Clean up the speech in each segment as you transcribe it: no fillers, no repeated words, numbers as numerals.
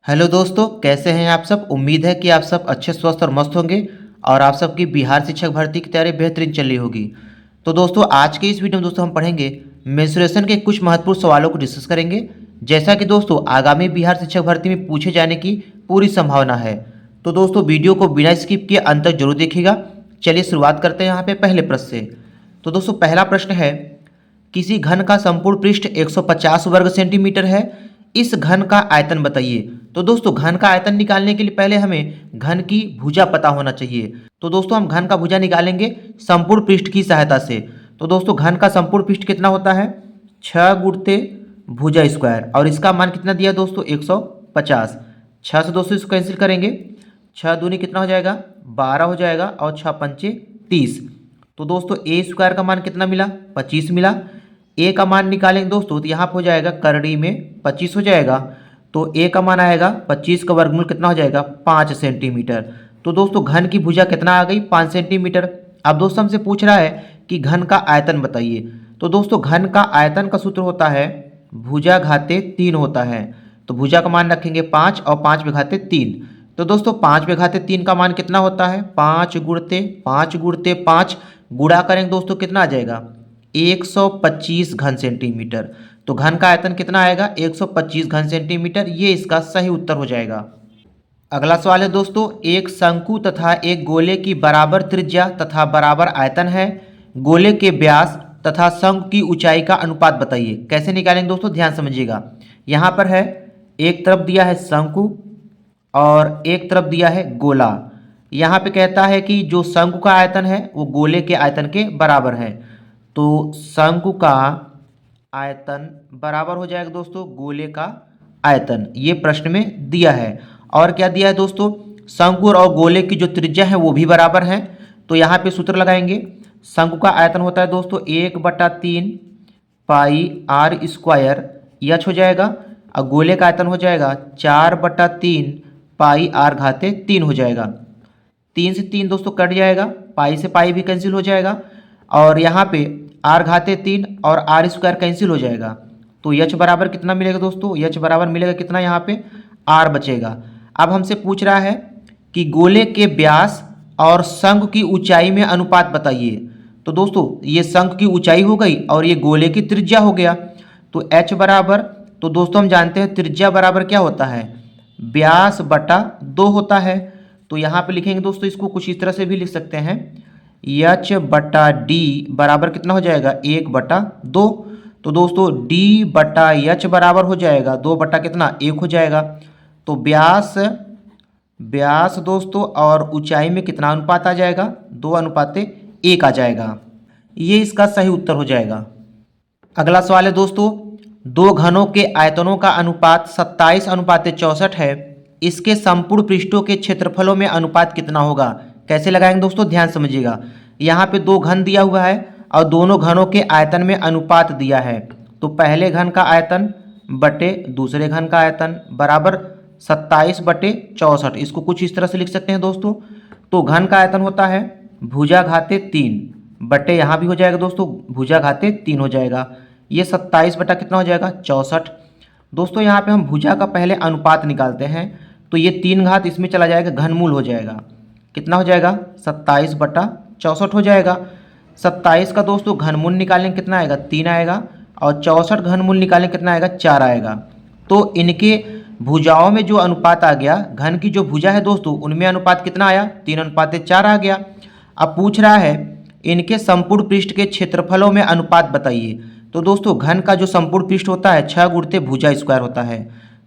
Hello दोस्तों, कैसे हैं आप सब। उम्मीद है कि आप सब अच्छे स्वस्थ और मस्त होंगे और आप सबकी बिहार शिक्षक भर्ती की तैयारी बेहतरीन चल रही होगी। तो दोस्तों, आज के इस वीडियो में दोस्तों हम पढ़ेंगे मेंसुरेशन के कुछ महत्वपूर्ण सवालों को डिस्कस करेंगे। जैसा कि दोस्तों आगामी बिहार शिक्षक भर्ती में पूछे जाने की पूरी संभावना है। तो दोस्तों वीडियो को बिना स्किप किए अंत तक जरूर देखिएगा। चलिए शुरुआत करते हैं यहाँ पे पहले प्रश्न से। तो दोस्तों पहला प्रश्न है, किसी घन का संपूर्ण पृष्ठ 150 वर्ग सेंटीमीटर है, इस घन का आयतन बताइए। तो दोस्तों घन का आयतन निकालने के लिए पहले हमें घन की भुजा पता होना चाहिए। तो दोस्तों हम घन का भुजा निकालेंगे संपूर्ण पृष्ठ की सहायता से। तो दोस्तों घन का संपूर्ण पृष्ठ कितना होता है, 6 गुणते भुजा स्क्वायर, और इसका मान कितना दिया दोस्तों 150। 6 से दोस्तों इसको कैंसिल करेंगे, 6 दूनी कितना हो जाएगा 12 हो जाएगा, और 6 पंचे 30। तो दोस्तों ए स्क्वायर का मान कितना मिला 25 मिला। ए का मान निकालेंगे दोस्तों तो यहाँ पर हो जाएगा करड़ी में 25 हो जाएगा। तो ए का मान आएगा 25 का वर्गमूल कितना हो जाएगा 5 सेंटीमीटर। तो दोस्तों घन की भुजा कितना आ गई 5 सेंटीमीटर। अब दोस्तों हमसे पूछ रहा है कि घन का आयतन बताइए। तो दोस्तों घन का आयतन का सूत्र होता है भुजा घाते 3 होता है। तो भुजा का मान रखेंगे 5 और 5 पे घाते 3। तो दोस्तों 5 पे घाते 3 का मान कितना होता है 5 गुणते 5 गुणते 5, गुणा करेंगे दोस्तों कितना आ जाएगा 125 घन सेंटीमीटर। तो घन का आयतन कितना आएगा 125 घन सेंटीमीटर। ये इसका सही उत्तर हो जाएगा। अगला सवाल है दोस्तों, एक शंकु तथा एक गोले की बराबर त्रिज्या तथा बराबर आयतन है, गोले के व्यास तथा शंकु की ऊंचाई का अनुपात बताइए। कैसे निकालेंगे दोस्तों, ध्यान समझिएगा। यहाँ पर है एक तरफ दिया है शंकु और एक तरफ दिया है गोला। यहाँ पे कहता है कि जो शंकु का आयतन है वो गोले के आयतन के बराबर है। तो शंकु का आयतन बराबर हो जाएगा दोस्तों गोले का आयतन, ये प्रश्न में दिया है। और क्या दिया है दोस्तों, शंकु और गोले की जो त्रिज्या है वो भी बराबर है। तो यहाँ पे सूत्र लगाएंगे, शंकु का आयतन होता है दोस्तों 1/3 पाई आर स्क्वायर एच हो जाएगा, और गोले का आयतन हो जाएगा 4/3 पाई आर घाते 3 हो जाएगा। 3 से 3 दोस्तों कट जाएगा, पाई से पाई भी कैंसिल हो जाएगा, और यहाँ पे आर घाते 3 और आर स्क्वायर कैंसिल हो जाएगा। तो यच बराबर कितना मिलेगा दोस्तों, यच बराबर मिलेगा कितना, यहाँ पे आर बचेगा। अब हमसे पूछ रहा है कि गोले के व्यास और शंकु की ऊंचाई में अनुपात बताइए। तो दोस्तों ये शंकु की ऊंचाई हो गई और ये गोले की त्रिज्या हो गया। तो एच बराबर, तो दोस्तों हम जानते हैं त्रिज्या बराबर क्या होता है व्यास बटा 2 होता है। तो यहाँ पे लिखेंगे दोस्तों, इसको कुछ इस तरह से भी लिख सकते हैं, एच बटा डी बराबर कितना हो जाएगा 1/2। तो दोस्तों डी बटा एच बराबर हो जाएगा 2 बटा कितना 1 हो जाएगा। तो व्यास दोस्तों और ऊंचाई में कितना अनुपात आ जाएगा 2:1 आ जाएगा। ये इसका सही उत्तर हो जाएगा। अगला सवाल है दोस्तों, दो घनों के आयतनों का अनुपात 27:64 है, इसके संपूर्ण पृष्ठों के क्षेत्रफलों में अनुपात कितना होगा। कैसे लगाएंगे दोस्तों, ध्यान समझिएगा। यहाँ पे दो घन दिया हुआ है और दोनों घनों के आयतन में अनुपात दिया है। तो पहले घन का आयतन बटे दूसरे घन का आयतन बराबर 27/64। इसको कुछ इस तरह से लिख सकते हैं दोस्तों। तो घन का आयतन होता है भुजा घाते 3 बटे, यहाँ भी हो जाएगा दोस्तों भुजा घाते 3 हो जाएगा। ये 27 बटा कितना हो जाएगा 64। दोस्तों यहाँ पे हम भुजा का पहले अनुपात निकालते हैं। तो ये 3 घात इसमें चला जाएगा, घनमूल हो जाएगा, कितना हो जाएगा 27/64 हो जाएगा। 27 का दोस्तों घनमूल निकालें कितना आएगा 3 आएगा, और 64 घनमूल निकालें कितना आएगा 4 आएगा। तो इनके भुजाओं में जो अनुपात आ गया, घन की जो भुजा है दोस्तों उनमें अनुपात कितना आया 3:4 आ गया। अब पूछ रहा है इनके संपूर्ण पृष्ठ के क्षेत्रफलों में अनुपात बताइए। तो दोस्तों घन का जो संपूर्ण पृष्ठ होता है 6 गुणते भुजा स्क्वायर होता है।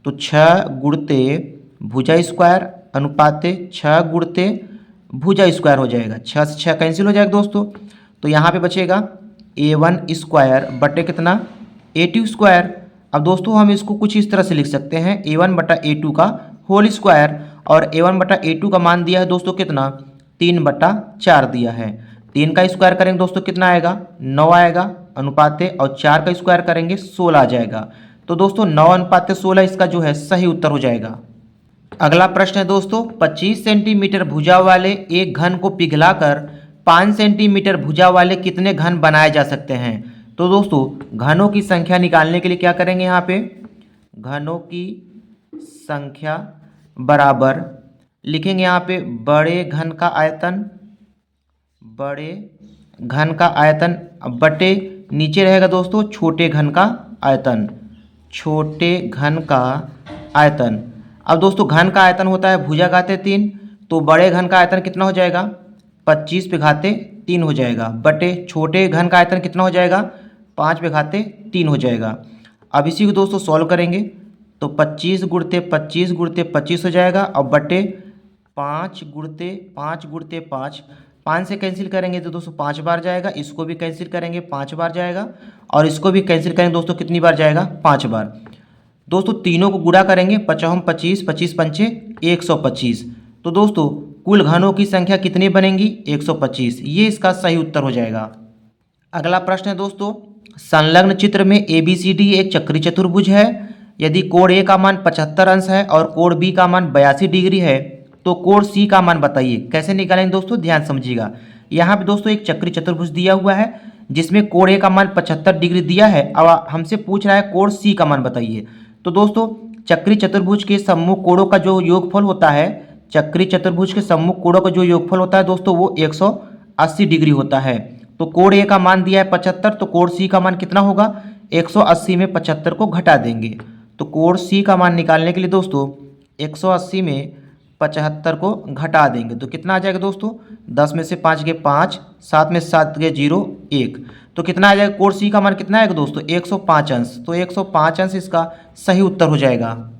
तो 6 गुणते भुजा स्क्वायर अनुपाते 6 गुणते भुजा स्क्वायर हो जाएगा। 6 से 6 कैंसिल हो जाएगा दोस्तों। तो यहाँ पे बचेगा a1 स्क्वायर बटे कितना a2 स्क्वायर। अब दोस्तों हम इसको कुछ इस तरह से लिख सकते हैं a1 बटा a2 का होल स्क्वायर, और a1 बटा a2 का मान दिया है दोस्तों कितना 3/4 दिया है। 3 का स्क्वायर करेंगे दोस्तों कितना आएगा 9 आएगा अनुपाते, और 4 का स्क्वायर करेंगे 16 आ जाएगा। तो दोस्तों 9:16 इसका जो है सही उत्तर हो जाएगा। अगला प्रश्न है दोस्तों, 25 सेंटीमीटर भुजा वाले एक घन को पिघलाकर 5 सेंटीमीटर भुजा वाले कितने घन बनाए जा सकते हैं। तो दोस्तों घनों की संख्या निकालने के लिए क्या करेंगे, यहाँ पे घनों की संख्या बराबर, लिखेंगे यहाँ पे बड़े घन का आयतन, बड़े घन का आयतन बटे नीचे रहेगा दोस्तों छोटे घन का आयतन, छोटे घन का आयतन। अब दोस्तों घन का आयतन होता है भुजा घाते 3, तो बड़े घन का आयतन कितना हो जाएगा 25 पे घाते 3 हो जाएगा, बटे छोटे घन का आयतन कितना हो जाएगा 5 पे घाते 3 हो जाएगा। अब इसी को दोस्तों सॉल्व करेंगे तो 25 गुणते 25 गुणते 25 हो जाएगा, और बटे 5 गुणते 5 गुणते 5, 5 से कैंसिल करेंगे तो दोस्तों 5 बार जाएगा, इसको भी कैंसिल करेंगे 5 बार जाएगा, और इसको भी कैंसिल करेंगे दोस्तों कितनी बार जाएगा 5 बार। दोस्तों तीनों को गुणा करेंगे 55 25 25 पंचे 125, तो दोस्तों कुल घनों की संख्या कितनी बनेंगी 125, ये इसका सही उत्तर हो जाएगा। अगला प्रश्न है दोस्तों, संलग्न चित्र में ABCD एक चक्रीय चतुर्भुज है। यदि कोण A का मान 75 अंश है और कोण B का मान 82 डिग्री है तो कोण C का मान बताइए। कैसे निकालेंगे दोस्तों, ध्यान समझिएगा। यहाँ पे दोस्तों एक चक्रीय चतुर्भुज दिया हुआ है जिसमें कोण A का मान 75 डिग्री दिया है, अब हमसे पूछ रहा है कोण C का मान बताइए। तो दोस्तों चक्रीय चतुर्भुज के सम्मुख कोणों का जो योगफल होता है, चक्रीय चतुर्भुज के सम्मुख कोणों का जो योगफल होता है दोस्तों वो 180 डिग्री होता है। तो कोण A का मान दिया है 75, तो कोण C का मान कितना होगा 180 में 75 को घटा देंगे। तो कोण C का मान निकालने के लिए दोस्तों 180 में 75 को घटा देंगे तो कितना आ जाएगा दोस्तों, 10 में से 5 गए 5, 7 में 7 गए 0 1, तो कितना आ जाएगा कोण C का मान कितना आएगा दोस्तों 105 अंश। तो 105 अंश इसका सही उत्तर हो जाएगा।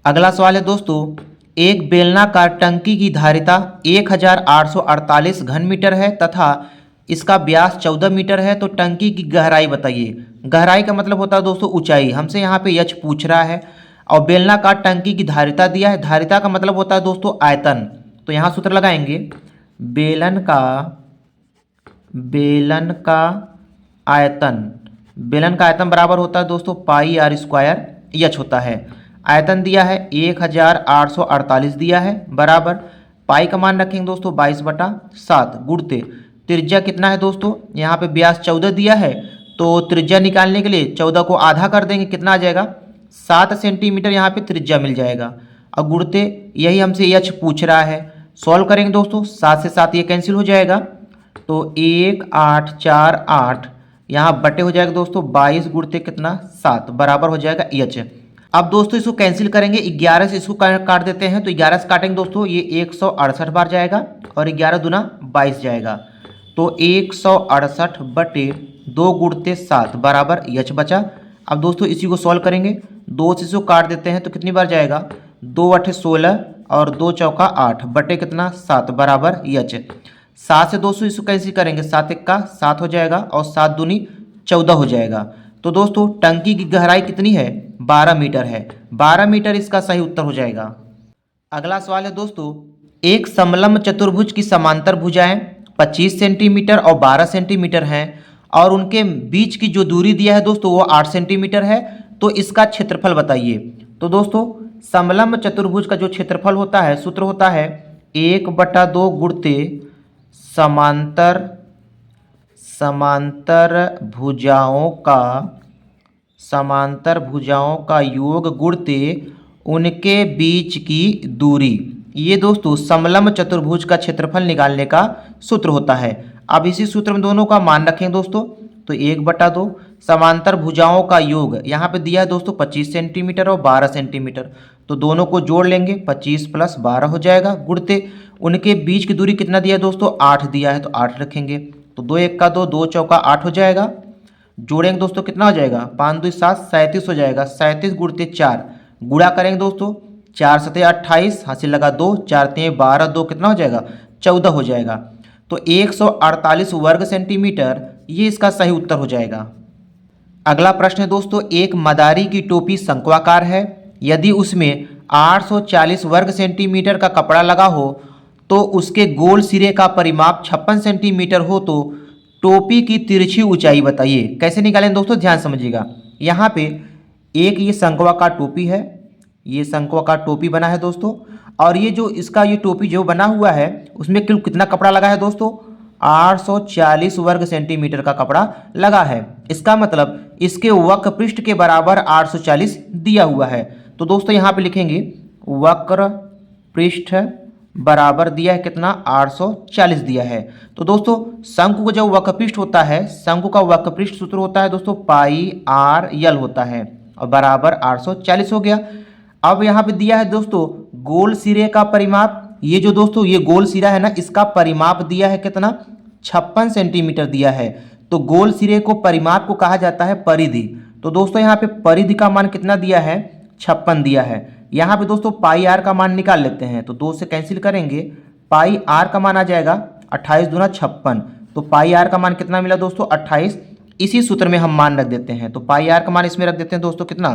अगला सवाल है दोस्तों, एक बेलनाकार टंकी की धारिता 1848 घन मीटर है तथा इसका व्यास 14 मीटर है, तो टंकी की गहराई बताइए। गहराई का मतलब होता है दोस्तों ऊंचाई, हमसे यहाँ पे यच पूछ रहा है, और बेलनाकार टंकी की धारिता दिया है। धारिता का मतलब होता है दोस्तों आयतन, तो यहाँ सूत्र लगाएंगे बेलन का आयतन, बेलन का आयतन बराबर होता है दोस्तों पाई आर स्क्वायर यच होता है। आयतन दिया है 1848 दिया है, बराबर पाई का मान रखेंगे दोस्तों 22/7 गुणते त्रिज्या कितना है दोस्तों, यहाँ पे व्यास 14 दिया है, तो त्रिज्या निकालने के लिए 14 को आधा कर देंगे, कितना आ जाएगा 7 सेंटीमीटर यहाँ पे त्रिज्या मिल जाएगा। अब गुणते यही हमसे यच पूछ रहा है, सॉल्व करेंगे दोस्तों 7 से 7 ये कैंसिल हो जाएगा, तो 1 8 4 8 यहाँ बटे हो जाएगा दोस्तों 22 गुणते कितना 7 बराबर हो जाएगा यच। अब दोस्तों इसको कैंसिल करेंगे, 11 से इसको काट देते हैं, तो 11 से काटेंगे दोस्तों ये 168 बार जाएगा और 11 दूना 22 जाएगा, तो 168 बटे 2 गुणते 7 बराबर यच बचा। अब दोस्तों इसी को सॉल्व करेंगे, 2 से इसको काट देते हैं तो कितनी बार जाएगा 2 8 16 और 2 चौका 8 बटे कितना 7 बराबर यच। 7 से 200 इसको कैंसिल करेंगे, 7 1 का 7 हो जाएगा और 7 दूनी 14 हो जाएगा। तो दोस्तों टंकी की गहराई कितनी है 12 मीटर है, 12 मीटर इसका सही उत्तर हो जाएगा। अगला सवाल है दोस्तों, एक समलंब चतुर्भुज की समांतर भुजाएं 25 सेंटीमीटर और 12 सेंटीमीटर हैं और उनके बीच की जो दूरी दिया है दोस्तों वो 8 सेंटीमीटर है, तो इसका क्षेत्रफल बताइए। तो दोस्तों समलंब चतुर्भुज का जो क्षेत्रफल होता है सूत्र होता है 1/2 गुणते समांतर भुजाओं का योग गुणते उनके बीच की दूरी। ये दोस्तों समलंब चतुर्भुज का क्षेत्रफल निकालने का सूत्र होता है। अब इसी सूत्र में दोनों का मान रखें दोस्तों, तो 1/2 समांतर भुजाओं का योग यहाँ पे दिया है दोस्तों 25 सेंटीमीटर और 12 सेंटीमीटर, तो दोनों को जोड़ लेंगे 25 + 12 हो जाएगा गुणते उनके बीच की दूरी कितना दिया है दोस्तों 8 दिया है, तो 8 रखेंगे, तो 2 1 का 2 2 चौका 8 हो जाएगा। जोड़ेंगे दोस्तों कितना हो जाएगा 5 2 7 37 हो जाएगा, 37 गुणते 4 गुणा करेंगे दोस्तों 4 7 28 हासिल लगा 2 4 3 12 2 कितना हो जाएगा 14 हो जाएगा, तो 148 वर्ग सेंटीमीटर ये इसका सही उत्तर हो जाएगा। अगला प्रश्न है दोस्तों, एक मदारी की टोपी शंक्वाकार है, यदि उसमें 840 वर्ग सेंटीमीटर का कपड़ा लगा हो तो उसके गोल सिरे का परिमाप 56 सेंटीमीटर हो, तो टोपी की तिरछी ऊंचाई बताइए। कैसे निकालें दोस्तों, ध्यान समझिएगा। यहाँ पे एक ये शंक्वाकार टोपी है, ये शंक्वाकार टोपी बना है दोस्तों, और ये जो इसका ये टोपी जो बना हुआ है उसमें कुल कितना कपड़ा लगा है दोस्तों 840 वर्ग सेंटीमीटर का कपड़ा लगा है। इसका मतलब इसके वक्र पृष्ठ के बराबर 840 दिया हुआ है, तो दोस्तों यहाँ पे लिखेंगे वक्र पृष्ठ बराबर दिया है कितना 840 दिया है। तो दोस्तों शंकु का जो वक्र पृष्ठ होता है, शंकु का वक्र पृष्ठ सूत्र होता है दोस्तों पाई आर यल होता है और बराबर 840 हो गया। अब यहाँ पे दिया है दोस्तों गोल सिरे का परिमाप। ये जो दोस्तों ये गोल सिरा है ना, इसका परिमाप दिया है कितना 56 सेंटीमीटर दिया है। तो गोल सिरे को परिमाप को कहा जाता है परिधि। तो दोस्तों यहाँ पे परिधि का मान कितना दिया है 56 दिया है। यहाँ पे दोस्तों पाई आर का मान निकाल लेते हैं, तो 2 से कैंसिल करेंगे, पाई आर का मान आ जाएगा 28 दूना 56। तो पाई आर का मान कितना मिला दोस्तों 28। इसी सूत्र में हम मान रख देते हैं, तो पाई आर का मान इसमें रख देते हैं दोस्तों कितना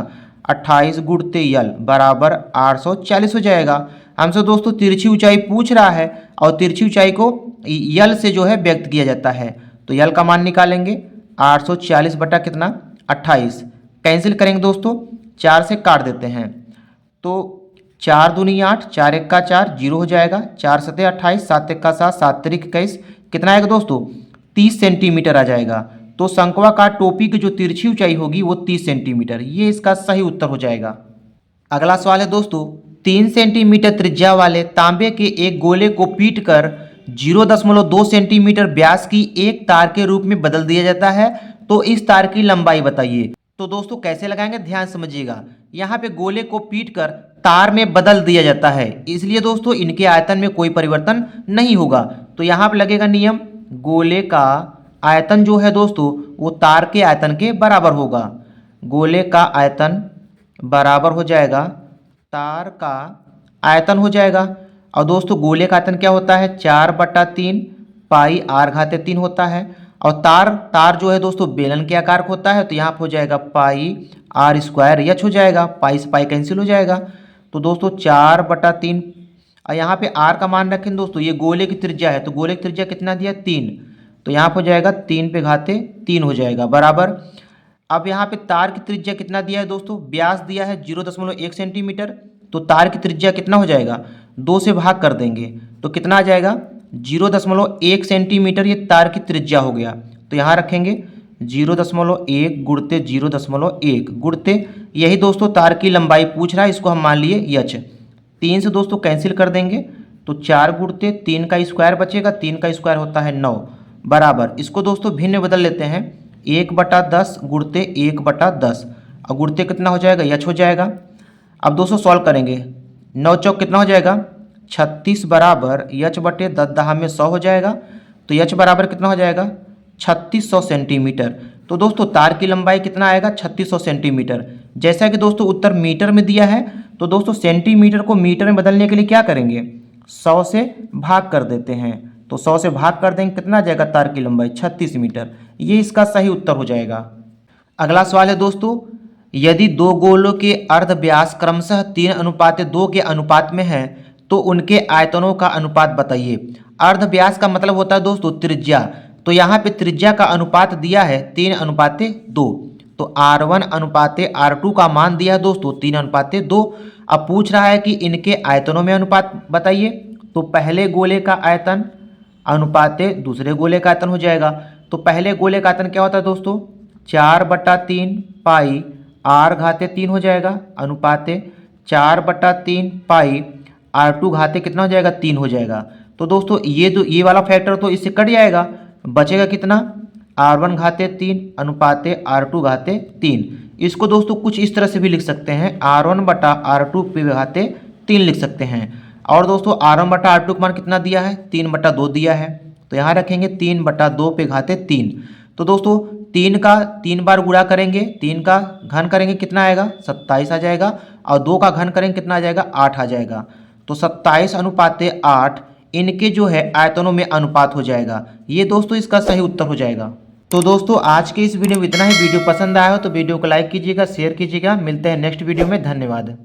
28 गुणते यल बराबर 840 हो जाएगा। हमसे दोस्तों तिरछी ऊंचाई पूछ रहा है और तिरछी ऊंचाई को यल से जो है व्यक्त किया जाता है। तो यल का मान निकालेंगे 840 बटा कितना 28, कैंसिल करेंगे दोस्तों, 4 से काट देते हैं। तो 4 दूनी 8, 4 एक का 4, 0 हो जाएगा, 4 सते 28, 7 एक का 7, 7 तिरिक 21, कितना आएगा दोस्तों 30 सेंटीमीटर आ जाएगा। तो शंक्वाकार टोपी की जो तिरछी ऊंचाई होगी वो 30 सेंटीमीटर, ये इसका सही उत्तर हो जाएगा। अगला सवाल है दोस्तों 3 सेंटीमीटर त्रिज्या वाले तांबे के एक गोले को पीटकर 0.2 सेंटीमीटर व्यास की एक तार के रूप में बदल दिया जाता है, तो इस तार की लंबाई बताइए। तो दोस्तों कैसे लगाएंगे ध्यान समझिएगा। यहाँ पे गोले को पीटकर तार में बदल दिया जाता है, इसलिए दोस्तों इनके आयतन में कोई परिवर्तन नहीं होगा। तो यहाँ पे लगेगा नियम, गोले का आयतन जो है दोस्तों वो तार के आयतन के बराबर होगा। गोले का आयतन बराबर हो जाएगा तार का आयतन हो जाएगा। और दोस्तों गोले का आयतन क्या होता है 4/3 पाई आर घाते 3 होता है। और तार जो है दोस्तों बेलन के आकार का होता है, तो यहाँ पर हो जाएगा पाई आर स्क्वायर एच हो जाएगा, पाई से पाई कैंसिल हो जाएगा। तो दोस्तों 4/3 और यहाँ पे आर का मान रखें दोस्तों, ये गोले की त्रिज्या है, तो गोले की त्रिज्या कितना दिया 3, तो यहाँ पर हो जाएगा 3 पे घाते 3 हो जाएगा बराबर। अब यहाँ पे तार की त्रिज्या कितना दिया है दोस्तों, व्यास दिया है 0.1 सेंटीमीटर, तो तार की त्रिज्या कितना हो जाएगा 2 से भाग कर देंगे तो कितना आ जाएगा 0.1 सेंटीमीटर, ये तार की त्रिज्या हो गया। तो यहाँ रखेंगे 0.1 गुणते 0.1 गुणते, यही दोस्तों तार की लंबाई पूछ रहा है, इसको हम मान लिए h। 3 से दोस्तों कैंसिल कर देंगे, तो 4 गुणते 3 का स्क्वायर बचेगा, 3 का स्क्वायर होता है 9 बराबर। इसको दोस्तों भिन्न बदल लेते हैं, 1/10 गुणते 1/10 और गुणते कितना हो जाएगा h हो जाएगा। अब दोस्तों सॉल्व करेंगे, 9 चौक कितना हो जाएगा 36 बराबर h बटे 10 में 100 हो जाएगा। तो h बराबर कितना हो जाएगा 3600 सेंटीमीटर। तो दोस्तों तार की लंबाई कितना आएगा 3600 सेंटीमीटर। जैसा कि दोस्तों उत्तर मीटर में दिया है, तो दोस्तों सेंटीमीटर को मीटर में बदलने के लिए क्या करेंगे 100 से भाग कर देते हैं। तो 100 से भाग कर देंगे, कितना आ जाएगा तार की लंबाई 36 मीटर, ये इसका सही उत्तर हो जाएगा। अगला सवाल है दोस्तों, यदि दो गोलों के अर्ध व्यास क्रमशः 3:2 के अनुपात में है तो उनके आयतनों का अनुपात बताइए। अर्ध व्यास का मतलब होता है दोस्तों त्रिज्या, तो यहाँ पे त्रिज्या का अनुपात दिया है 3:2, तो R1:R2 का मान दिया है दोस्तों 3:2। अब पूछ रहा है कि इनके आयतनों में अनुपात बताइए, तो पहले गोले का आयतन अनुपाते दूसरे गोले का आयतन हो जाएगा। तो पहले गोले का आयतन क्या होता है दोस्तों 4/3 पाई आर घाते 3 हो जाएगा, अनुपाते 4/3 पाई R2 घाते कितना हो जाएगा 3 हो जाएगा। तो दोस्तों ये वाला फैक्टर तो इससे कट जाएगा, बचेगा कितना R1 घाते 3 अनुपाते R2 घाते 3। इसको दोस्तों कुछ इस तरह से भी लिख सकते हैं, R1/R2 पे घाते 3 लिख सकते हैं। और दोस्तों R1/R2 का मान कितना दिया है 3/2 दिया है, तो यहाँ रखेंगे 3/2 पे घाते 3। तो दोस्तों 3 का 3 बार गुणा करेंगे, 3 का घन करेंगे कितना आएगा 27 आ जाएगा, और 2 का घन करेंगे कितना आ जाएगा 8 आ जाएगा। तो 27:8 इनके जो है आयतनों में अनुपात हो जाएगा, ये दोस्तों इसका सही उत्तर हो जाएगा। तो दोस्तों आज के इस वीडियो में इतना ही। वीडियो पसंद आया हो तो वीडियो को लाइक कीजिएगा, शेयर कीजिएगा। मिलते हैं नेक्स्ट वीडियो में, धन्यवाद।